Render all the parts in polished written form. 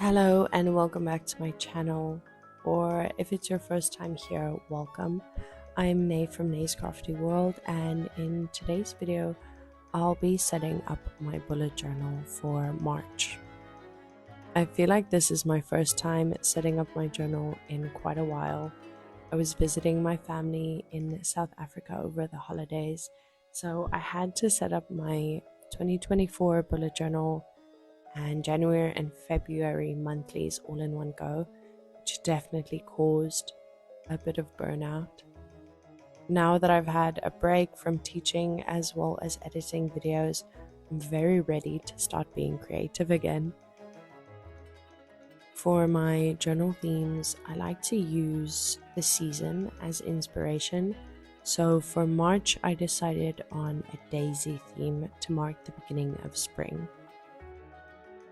Hello and welcome back to my channel, or if it's your first time here, welcome. I'm Nay from Nay's Crafty World, and in today's video I'll be setting up my bullet journal for March. I feel like this is my first time setting up my journal in quite a while. I was visiting my family in South Africa over the holidays, so I had to set up my 2024 bullet journal and January and February monthlies all in one go, which definitely caused a bit of burnout. Now that I've had a break from teaching as well as editing videos, I'm very ready to start being creative again. For my journal themes, I like to use the season as inspiration. So for March, I decided on a daisy theme to mark the beginning of spring.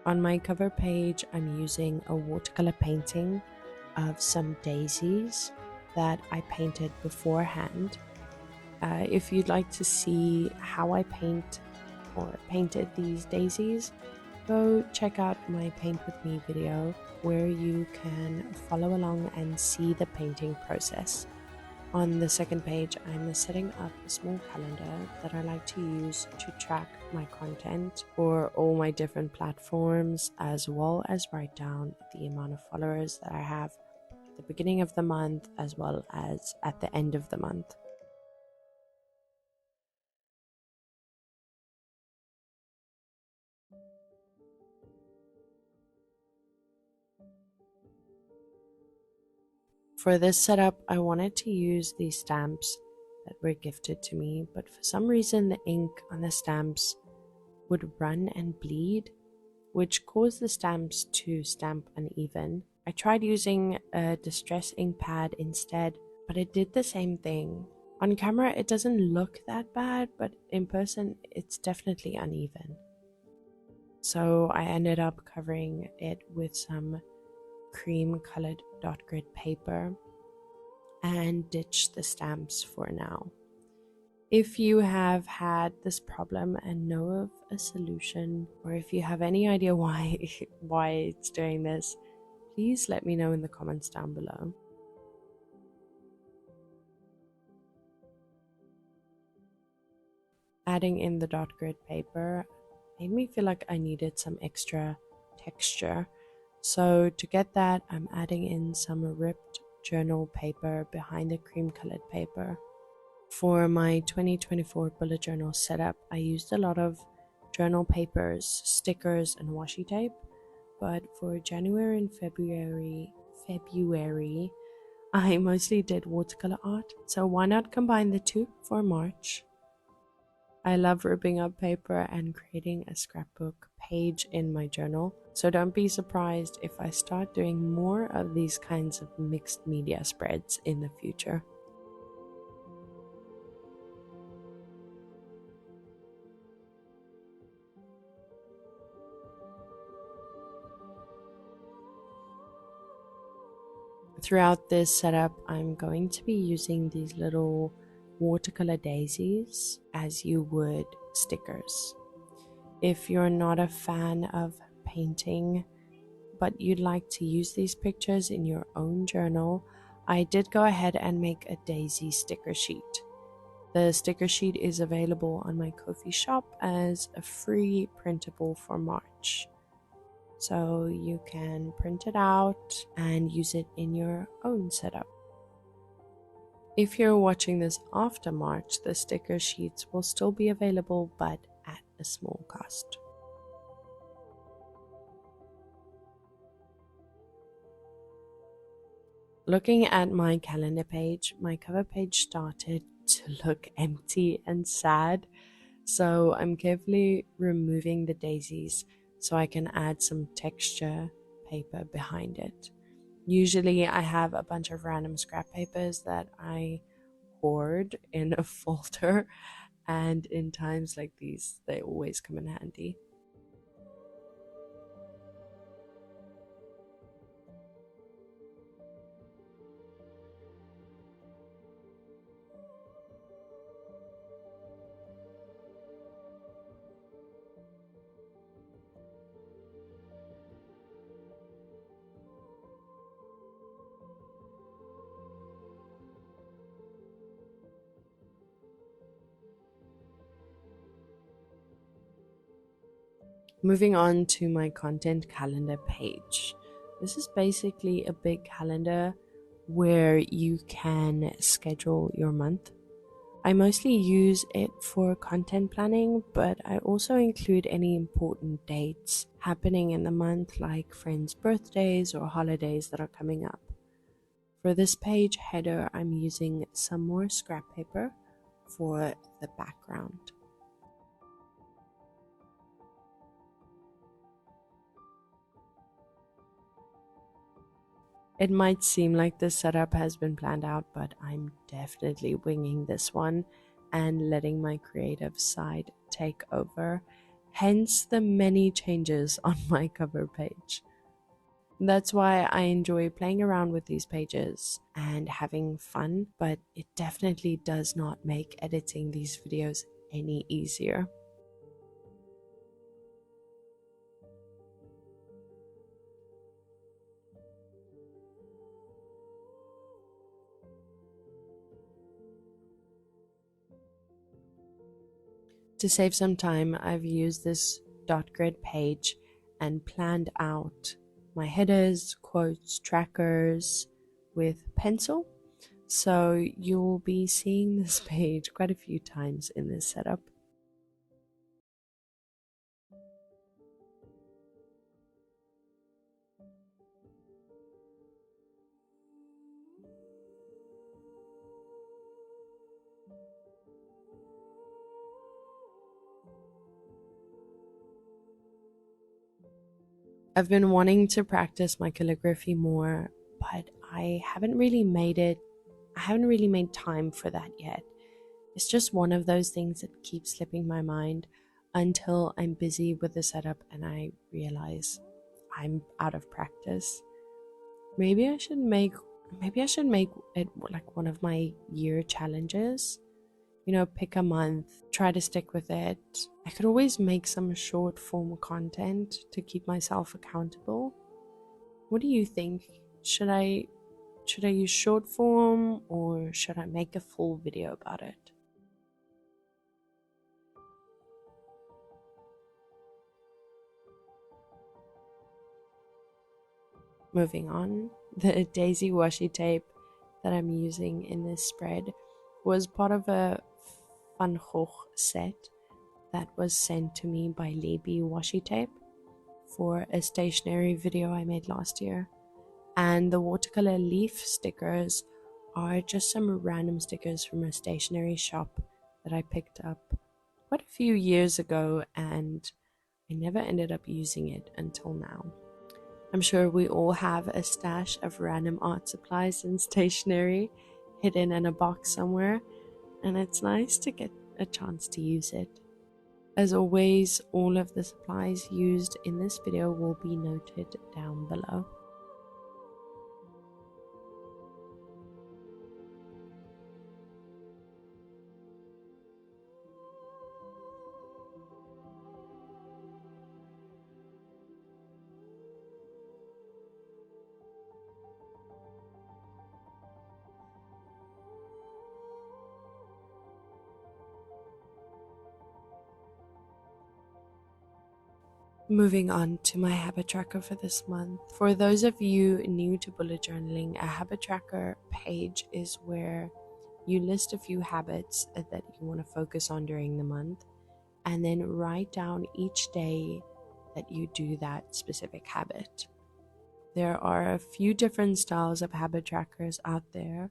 On my cover page, I'm using a watercolor painting of some daisies that I painted beforehand. If you'd like to see how I painted these daisies, go check out my Paint With Me video where you can follow along and see the painting process. On the second page, I'm setting up a small calendar that I like to use to track my content for all my different platforms, as well as write down the amount of followers that I have at the beginning of the month as well as at the end of the month. For this setup, I wanted to use these stamps that were gifted to me, but for some reason the ink on the stamps would run and bleed, which caused the stamps to stamp uneven. I tried using a distress ink pad instead, but it did the same thing. On camera it doesn't look that bad, but in person it's definitely uneven. So I ended up covering it with some cream colored dot grid paper and ditch the stamps for now. If you have had this problem and know of a solution, or if you have any idea why it's doing this, please let me know in the comments down below. Adding in the dot grid paper made me feel like I needed some extra texture. So to get that, I'm adding in some ripped journal paper behind the cream colored paper. For my 2024 bullet journal setup, I used a lot of journal papers, stickers, and washi tape. But for January and February, I mostly did watercolor art. So why not combine the two for March? I love ripping up paper and creating a scrapbook page in my journal, so don't be surprised if I start doing more of these kinds of mixed media spreads in the future. Throughout this setup, I'm going to be using these little watercolor daisies as you would stickers. If you're not a fan of painting, but you'd like to use these pictures in your own journal, I did go ahead and make a daisy sticker sheet. The sticker sheet is available on my Kofi shop as a free printable for March. So you can print it out and use it in your own setup. If you're watching this after March, the sticker sheets will still be available, but at a small cost. Looking at my calendar page, my cover page started to look empty and sad, so I'm carefully removing the daisies so I can add some texture paper behind it. Usually I have a bunch of random scrap papers that I hoard in a folder, and in times like these they always come in handy. Moving on to my content calendar page. This is basically a big calendar where you can schedule your month. I mostly use it for content planning, but I also include any important dates happening in the month, like friends' birthdays or holidays that are coming up. For this page header, I'm using some more scrap paper for the background. It might seem like this setup has been planned out, but I'm definitely winging this one and letting my creative side take over, hence the many changes on my cover page. That's why I enjoy playing around with these pages and having fun, but it definitely does not make editing these videos any easier. To save some time, I've used this dot grid page and planned out my headers, quotes, trackers with pencil. So you'll be seeing this page quite a few times in this setup. I've been wanting to practice my calligraphy more, but I haven't really made time for that yet. It's just one of those things that keeps slipping my mind until I'm busy with the setup and I realize I'm out of practice. Maybe I should make it like one of my year challenges. Pick a month, try to stick with it. I could always make some short form content to keep myself accountable. What do you think? Should I use short form or should I make a full video about it? Moving on, the daisy washi tape that I'm using in this spread was part of a Van Gogh set that was sent to me by Leebee washi tape for a stationery video I made last year. And the watercolor leaf stickers are just some random stickers from a stationery shop that I picked up quite a few years ago, and I never ended up using it until now. I'm sure we all have a stash of random art supplies and stationery hidden in a box somewhere, and it's nice to get a chance to use it. As always, all of the supplies used in this video will be noted down below. Moving on to my habit tracker for this month. For those of you new to bullet journaling, a habit tracker page is where you list a few habits that you want to focus on during the month and then write down each day that you do that specific habit. There are a few different styles of habit trackers out there,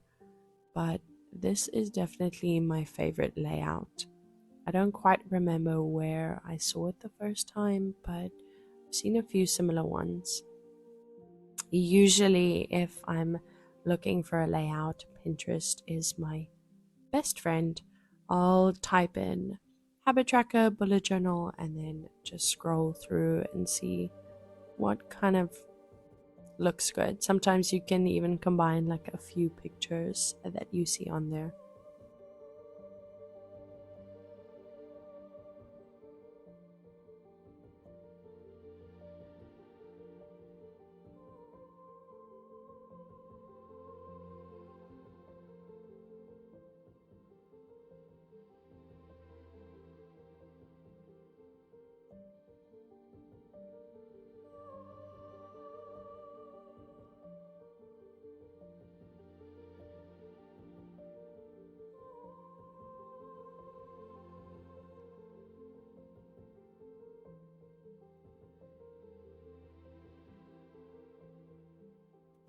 but this is definitely my favorite layout. I don't quite remember where I saw it the first time, but I've seen a few similar ones. Usually, if I'm looking for a layout, Pinterest is my best friend. I'll type in habit tracker, bullet journal, and then just scroll through and see what kind of looks good. Sometimes you can even combine like a few pictures that you see on there.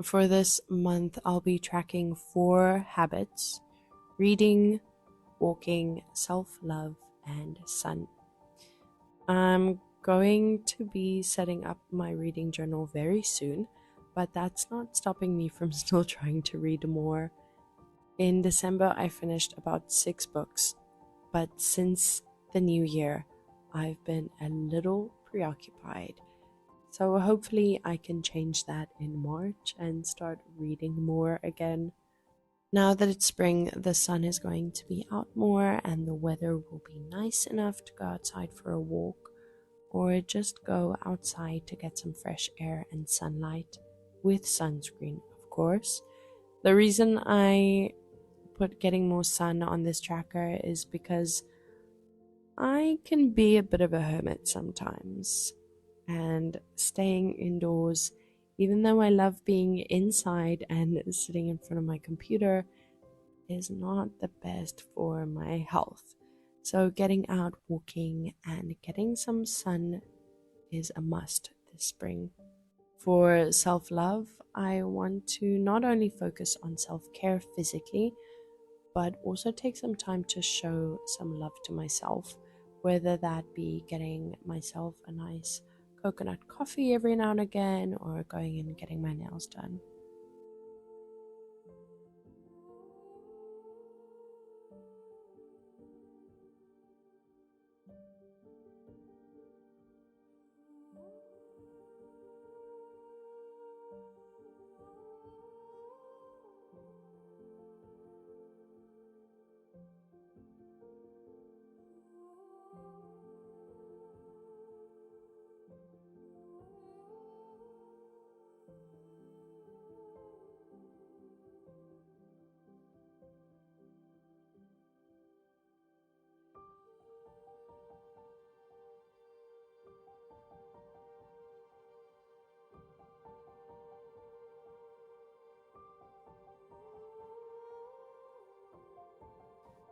For this month, I'll be tracking 4 habits: reading, walking, self love, and sun. I'm going to be setting up my reading journal very soon, but that's not stopping me from still trying to read more. In December, I finished about 6 books, but since the new year, I've been a little preoccupied. So hopefully, I can change that in March and start reading more again. Now that it's spring, the sun is going to be out more and the weather will be nice enough to go outside for a walk or just go outside to get some fresh air and sunlight with sunscreen, of course. The reason I put getting more sun on this tracker is because I can be a bit of a hermit sometimes, and staying indoors, even though I love being inside and sitting in front of my computer, is not the best for my health. So, getting out walking and getting some sun is a must this spring. For self love, I want to not only focus on self care physically, but also take some time to show some love to myself, whether that be getting myself a nice coconut coffee every now and again or going and getting my nails done.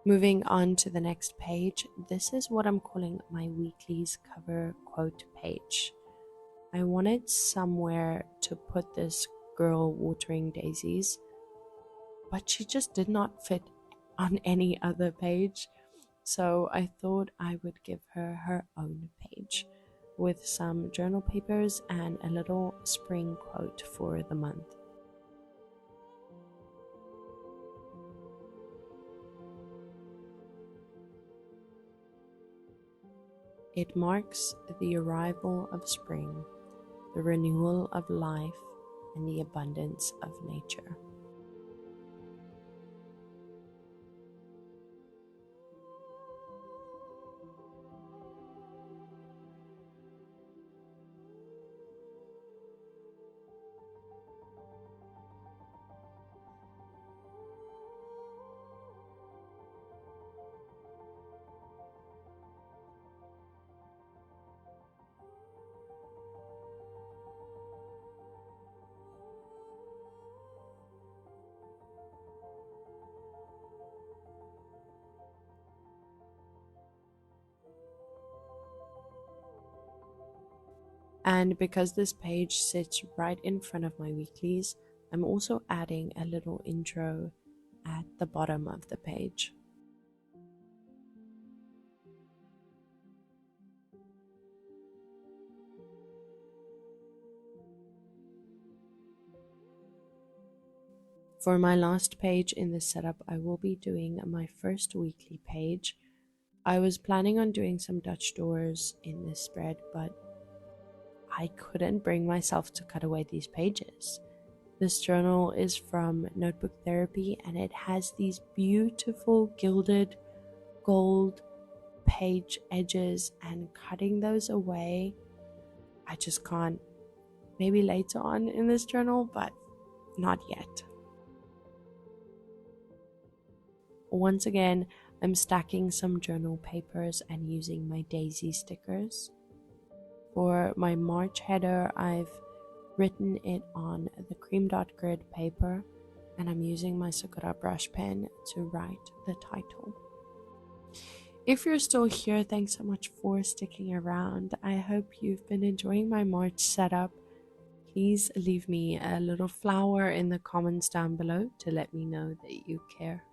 Moving on to the next page, this is what I'm calling my weekly's cover quote page. I wanted somewhere to put this girl watering daisies, but she just did not fit on any other page. So I thought I would give her her own page with some journal papers and a little spring quote for the month. It marks the arrival of spring, the renewal of life, and the abundance of nature. And because this page sits right in front of my weeklies, I'm also adding a little intro at the bottom of the page. For my last page in this setup, I will be doing my first weekly page. I was planning on doing some Dutch doors in this spread, but I couldn't bring myself to cut away these pages. This journal is from Notebook Therapy and it has these beautiful gilded gold page edges, and cutting those away, I just can't. Maybe later on in this journal, but not yet. Once again, I'm stacking some journal papers and using my daisy stickers. For my March header, I've written it on the cream dot grid paper and I'm using my Sakura brush pen to write the title. If you're still here, thanks so much for sticking around. I hope you've been enjoying my March setup. please leave me a little flower in the comments down below to let me know that you care.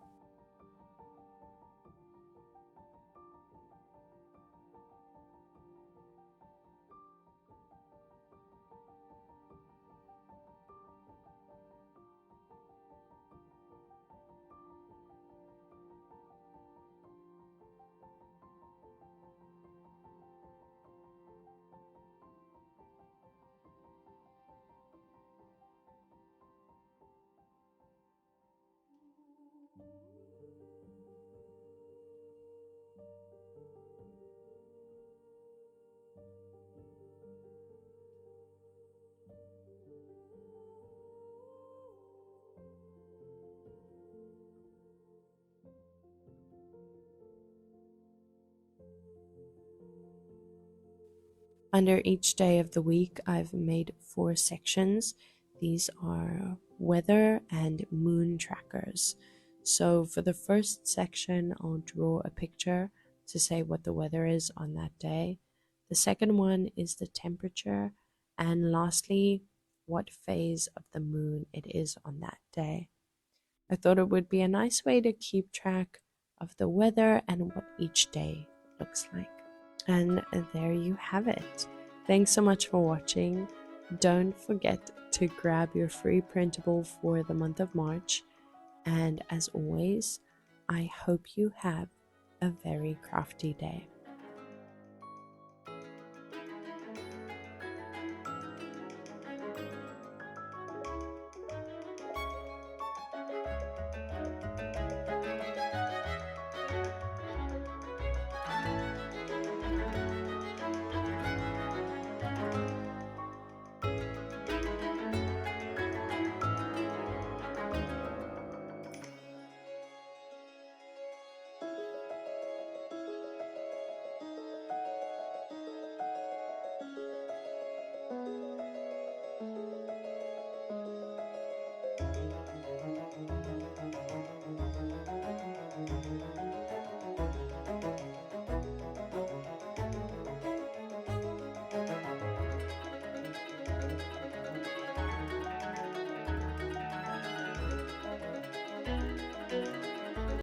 Under each day of the week, I've made 4 sections. These are weather and moon trackers. So for the first section, I'll draw a picture to say what the weather is on that day. The second one is the temperature. And lastly, what phase of the moon it is on that day. I thought it would be a nice way to keep track of the weather and what each day looks like. And there you have it. Thanks so much for watching. Don't forget to grab your free printable for the month of March. And as always, I hope you have a very crafty day.